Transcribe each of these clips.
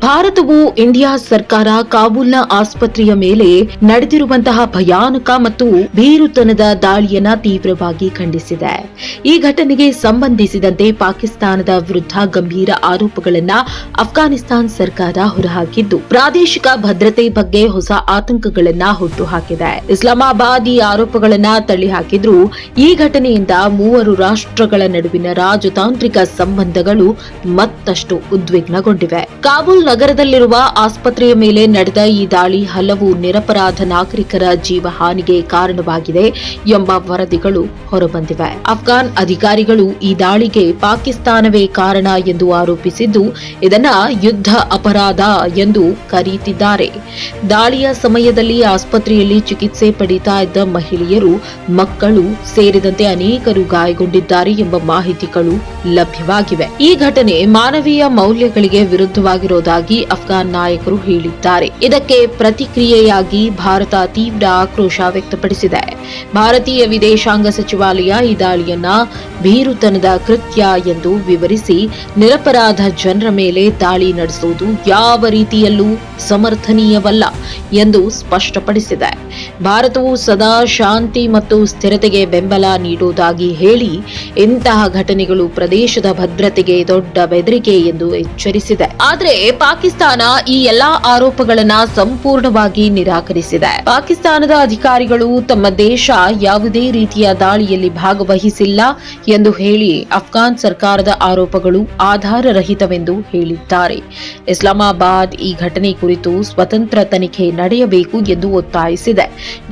ಭಾರತವು ಇಂಡಿಯಾ ಸರ್ಕಾರ ಕಾಬೂಲ್ನ ಆಸ್ಪತ್ರೆಯ ಮೇಲೆ ನಡೆದಿರುವಂತಹ ಭಯಾನಕ ಮತ್ತು ಭೀರುತನದ ದಾಳಿಯನ್ನ ತೀವ್ರವಾಗಿ ಖಂಡಿಸಿದೆ. ಈ ಘಟನೆಗೆ ಸಂಬಂಧಿಸಿದಂತೆ ಪಾಕಿಸ್ತಾನದ ವಿರುದ್ಧ ಗಂಭೀರ ಆರೋಪಗಳನ್ನ ಅಫ್ಘಾನಿಸ್ತಾನ ಸರ್ಕಾರ ಹೊರಹಾಕಿದ್ದು, ಪ್ರಾದೇಶಿಕ ಭದ್ರತೆ ಬಗ್ಗೆ ಹೊಸ ಆತಂಕಗಳನ್ನ ಹುಟ್ಟುಹಾಕಿದೆ. ಇಸ್ಲಾಮಾಬಾದ್ ಈ ಆರೋಪಗಳನ್ನ ತಳ್ಳಿಹಾಕಿದ್ರೂ ಈ ಘಟನೆಯಿಂದ ಮೂವರು ರಾಷ್ಟ್ರಗಳ ನಡುವಿನ ರಾಜತಾಂತ್ರಿಕ ಸಂಬಂಧಗಳು ಮತ್ತಷ್ಟು ಉದ್ವಿಗ್ನಗೊಂಡಿವೆ. ಕಾಬೂಲ್ ನಗರದಲ್ಲಿರುವ ಆಸ್ಪತ್ರೆಯ ಮೇಲೆ ನಡೆದ ಈ ದಾಳಿ ಹಲವು ನಿರಪರಾಧ ನಾಗರಿಕರ ಜೀವಹಾನಿಗೆ ಕಾರಣವಾಗಿದೆ ಎಂಬ ವರದಿಗಳು ಹೊರಬಂದಿವೆ. ಅಫ್ಘಾನ್ ಅಧಿಕಾರಿಗಳು ಈ ದಾಳಿಗೆ ಪಾಕಿಸ್ತಾನವೇ ಕಾರಣ ಎಂದು ಆರೋಪಿಸಿದ್ದು, ಇದನ್ನ ಯುದ್ಧ ಅಪರಾಧ ಎಂದು ಕರೆಯುತ್ತಿದ್ದಾರೆ. ದಾಳಿಯ ಸಮಯದಲ್ಲಿ ಆಸ್ಪತ್ರೆಯಲ್ಲಿ ಚಿಕಿತ್ಸೆ ಪಡೆಯುತ್ತಾ ಇದ್ದ ಮಹಿಳೆಯರು, ಮಕ್ಕಳು ಸೇರಿದಂತೆ ಅನೇಕರು ಗಾಯಗೊಂಡಿದ್ದಾರೆ ಎಂಬ ಮಾಹಿತಿಗಳು ಲಭ್ಯವಾಗಿವೆ. ಈ ಘಟನೆ ಮಾನವೀಯ ಮೌಲ್ಯಗಳಿಗೆ ವಿರುದ್ಧವಾಗಿರುವುದಾಗಿ ಅಫ್ಘಾನ್ ನಾಯಕರು ಹೇಳಿದ್ದಾರೆ. ಇದಕ್ಕೆ ಪ್ರತಿಕ್ರಿಯೆಯಾಗಿ ಭಾರತ ತೀವ್ರ ಆಕ್ರೋಶ ವ್ಯಕ್ತಪಡಿಸಿದೆ. ಭಾರತೀಯ ವಿದೇಶಾಂಗ ಸಚಿವಾಲಯ ಈ ದಾಳಿಯನ್ನ ಭೀರುತನದ ಕೃತ್ಯ ಎಂದು ವಿವರಿಸಿ, ನಿರಪರಾಧ ಜನರ ಮೇಲೆ ದಾಳಿ ನಡೆಸುವುದು ಯಾವ ರೀತಿಯಲ್ಲೂ ಸಮರ್ಥನೀಯವಲ್ಲ ಎಂದು ಸ್ಪಷ್ಟಪಡಿಸಿದೆ. ಭಾರತವು ಸದಾ ಶಾಂತಿ ಮತ್ತು ಸ್ಥಿರತೆಗೆ ಬೆಂಬಲ ನೀಡುವುದಾಗಿ ಹೇಳಿ, ಇಂತಹ ಘಟನೆಗಳು ಪ್ರದೇಶದ ಭದ್ರತೆಗೆ ದೊಡ್ಡ ಬೆದರಿಕೆ ಎಂದು ಎಚ್ಚರಿಸಿದೆ. ಆದರೆ ಪಾಕಿಸ್ತಾನ ಈ ಎಲ್ಲಾ ಆರೋಪಗಳನ್ನ ಸಂಪೂರ್ಣವಾಗಿ ನಿರಾಕರಿಸಿದೆ. ಪಾಕಿಸ್ತಾನದ ಅಧಿಕಾರಿಗಳು ತಮ್ಮ ದೇಶ ಯಾವುದೇ ರೀತಿಯ ದಾಳಿಯಲ್ಲಿ ಭಾಗವಹಿಸಿಲ್ಲ ಎಂದು ಹೇಳಿ ಅಫ್ಘಾನ್ ಸರ್ಕಾರದ ಆರೋಪಗಳು ಆಧಾರರಹಿತವೆಂದು ಹೇಳಿದ್ದಾರೆ. ಇಸ್ಲಾಮಾಬಾದ್ ಈ ಘಟನೆ ಕುರಿತು ಸ್ವತಂತ್ರ ತನಿಖೆ ನಡೆಯಬೇಕು ಎಂದು ಒತ್ತಾಯಿಸಿದೆ.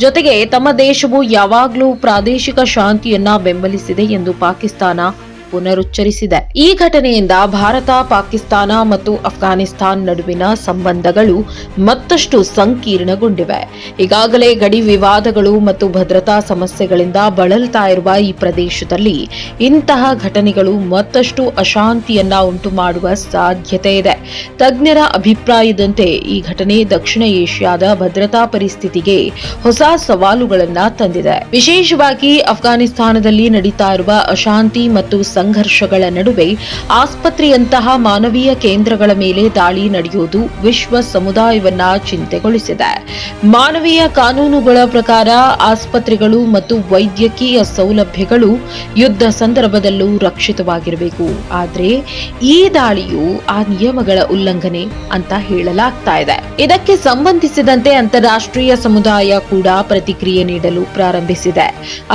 ಜೊತೆಗೆ ತಮ್ಮ ದೇಶವು ಯಾವಾಗಲೂ ಪ್ರಾದೇಶಿಕ ಶಾಂತಿಯನ್ನ ಬೆಂಬಲಿಸಿದೆ ಎಂದು ಪಾಕಿಸ್ತಾನ ಪುನರುಚ್ಚರಿಸಿದೆ. ಈ ಘಟನೆಯಿಂದ ಭಾರತ, ಪಾಕಿಸ್ತಾನ ಮತ್ತು ಅಫ್ಘಾನಿಸ್ತಾನ ನಡುವಿನ ಸಂಬಂಧಗಳು ಮತ್ತಷ್ಟು ಸಂಕೀರ್ಣಗೊಂಡಿವೆ. ಈಗಾಗಲೇ ಗಡಿ ವಿವಾದಗಳು ಮತ್ತು ಭದ್ರತಾ ಸಮಸ್ಯೆಗಳಿಂದ ಬಳಲ್ತಾ ಇರುವ ಈ ಪ್ರದೇಶದಲ್ಲಿ ಇಂತಹ ಘಟನೆಗಳು ಮತ್ತಷ್ಟು ಅಶಾಂತಿಯನ್ನ ಉಂಟು ಮಾಡುವ ಸಾಧ್ಯತೆ ಇದೆ. ತಜ್ಞರ ಅಭಿಪ್ರಾಯದಂತೆ ಈ ಘಟನೆ ದಕ್ಷಿಣ ಏಷ್ಯಾದ ಭದ್ರತಾ ಪರಿಸ್ಥಿತಿಗೆ ಹೊಸ ಸವಾಲುಗಳನ್ನ ತಂದಿದೆ. ವಿಶೇಷವಾಗಿ ಅಫ್ಘಾನಿಸ್ತಾನದಲ್ಲಿ ನಡೀತಾ ಇರುವ ಅಶಾಂತಿ ಮತ್ತು ಸಂಘರ್ಷಗಳ ನಡುವೆ ಆಸ್ಪತ್ರೆಯಂತಹ ಮಾನವೀಯ ಕೇಂದ್ರಗಳ ಮೇಲೆ ದಾಳಿ ನಡೆಯುವುದು ವಿಶ್ವ ಸಮುದಾಯವನ್ನ ಚಿಂತೆಗೊಳಿಸಿದೆ. ಮಾನವೀಯ ಕಾನೂನುಗಳ ಪ್ರಕಾರ ಆಸ್ಪತ್ರೆಗಳು ಮತ್ತು ವೈದ್ಯಕೀಯ ಸೌಲಭ್ಯಗಳು ಯುದ್ಧ ಸಂದರ್ಭದಲ್ಲೂ ರಕ್ಷಿತವಾಗಿರಬೇಕು. ಆದರೆ ಈ ದಾಳಿಯು ಆ ನಿಯಮಗಳ ಉಲ್ಲಂಘನೆ ಅಂತ ಹೇಳಲಾಗ್ತಾ ಇದೆ. ಇದಕ್ಕೆ ಸಂಬಂಧಿಸಿದಂತೆ ಅಂತಾರಾಷ್ಟ್ರೀಯ ಸಮುದಾಯ ಕೂಡ ಪ್ರತಿಕ್ರಿಯೆ ನೀಡಲು ಪ್ರಾರಂಭಿಸಿದೆ.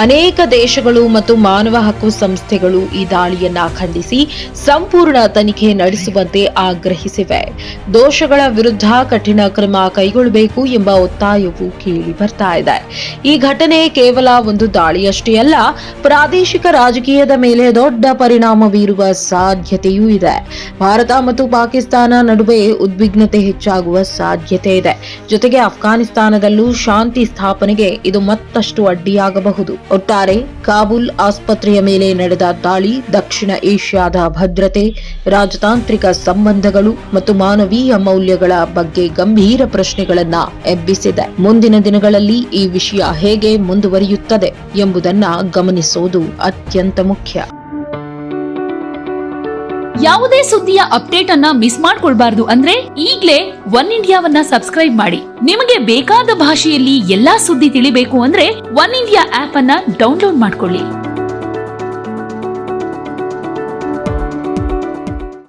ಅನೇಕ ದೇಶಗಳು ಮತ್ತು ಮಾನವ ಹಕ್ಕು ಸಂಸ್ಥೆಗಳು ಈ ದಾಳಿಯನ್ನ ಖಂಡಿಸಿ ಸಂಪೂರ್ಣ ತನಿಖೆ ನಡೆಸುವಂತೆ ಆಗ್ರಹಿಸಿವೆ. ದೋಷಗಳ ವಿರುದ್ಧ ಕಠಿಣ ಕ್ರಮ ಕೈಗೊಳ್ಳಬೇಕು ಎಂಬ ಒತ್ತಾಯವು ಕೇಳಿ ಬರ್ತಾ ಇದೆ. ಈ ಘಟನೆ ಕೇವಲ ಒಂದು ದಾಳಿಯಷ್ಟೇ ಅಲ್ಲ, ಪ್ರಾದೇಶಿಕ ರಾಜಕೀಯದ ಮೇಲೆ ದೊಡ್ಡ ಪರಿಣಾಮ ಬೀರುವ ಸಾಧ್ಯತೆಯೂ ಇದೆ. ಭಾರತ ಮತ್ತು ಪಾಕಿಸ್ತಾನ ನಡುವೆ ಉದ್ವಿಗ್ನತೆ ಹೆಚ್ಚಾಗುವ ಸಾಧ್ಯತೆ ಇದೆ. ಜೊತೆಗೆ ಅಫ್ಘಾನಿಸ್ತಾನದಲ್ಲೂ ಶಾಂತಿ ಸ್ಥಾಪನೆಗೆ ಇದು ಮತ್ತಷ್ಟು ಅಡ್ಡಿಯಾಗಬಹುದು. ಒಟ್ಟಾರೆ ಕಾಬೂಲ್ ಆಸ್ಪತ್ರೆಯ ಮೇಲೆ ನಡೆದ ದಾಳಿ ದಕ್ಷಿಣ ಏಷ್ಯಾದ ಭದ್ರತೆ, ರಾಜತಾಂತ್ರಿಕ ಸಂಬಂಧಗಳು ಮತ್ತು ಮಾನವೀಯ ಮೌಲ್ಯಗಳ ಬಗ್ಗೆ ಗಂಭೀರ ಪ್ರಶ್ನೆಗಳನ್ನ ಎಬ್ಬಿಸಿದೆ. ಮುಂದಿನ ದಿನಗಳಲ್ಲಿ ಈ ವಿಷಯ ಹೇಗೆ ಮುಂದುವರಿಯುತ್ತದೆ ಎಂಬುದನ್ನ ಗಮನಿಸುವುದು ಅತ್ಯಂತ ಮುಖ್ಯ. ಯಾವುದೇ ಸುದ್ದಿಯ ಅಪ್ಡೇಟ್ ಅನ್ನ ಮಿಸ್ ಮಾಡ್ಕೊಳ್ಬಾರ್ದು ಅಂದ್ರೆ ಈಗ್ಲೇ ಒನ್ ಇಂಡಿಯಾವನ್ನ ಸಬ್ಸ್ಕ್ರೈಬ್ ಮಾಡಿ. ನಿಮಗೆ ಬೇಕಾದ ಭಾಷೆಯಲ್ಲಿ ಎಲ್ಲಾ ಸುದ್ದಿ ತಿಳಿಬೇಕು ಅಂದ್ರೆ ಒನ್ ಇಂಡಿಯಾ ಆಪ್ ಅನ್ನ ಡೌನ್ಲೋಡ್ ಮಾಡ್ಕೊಳ್ಳಿ.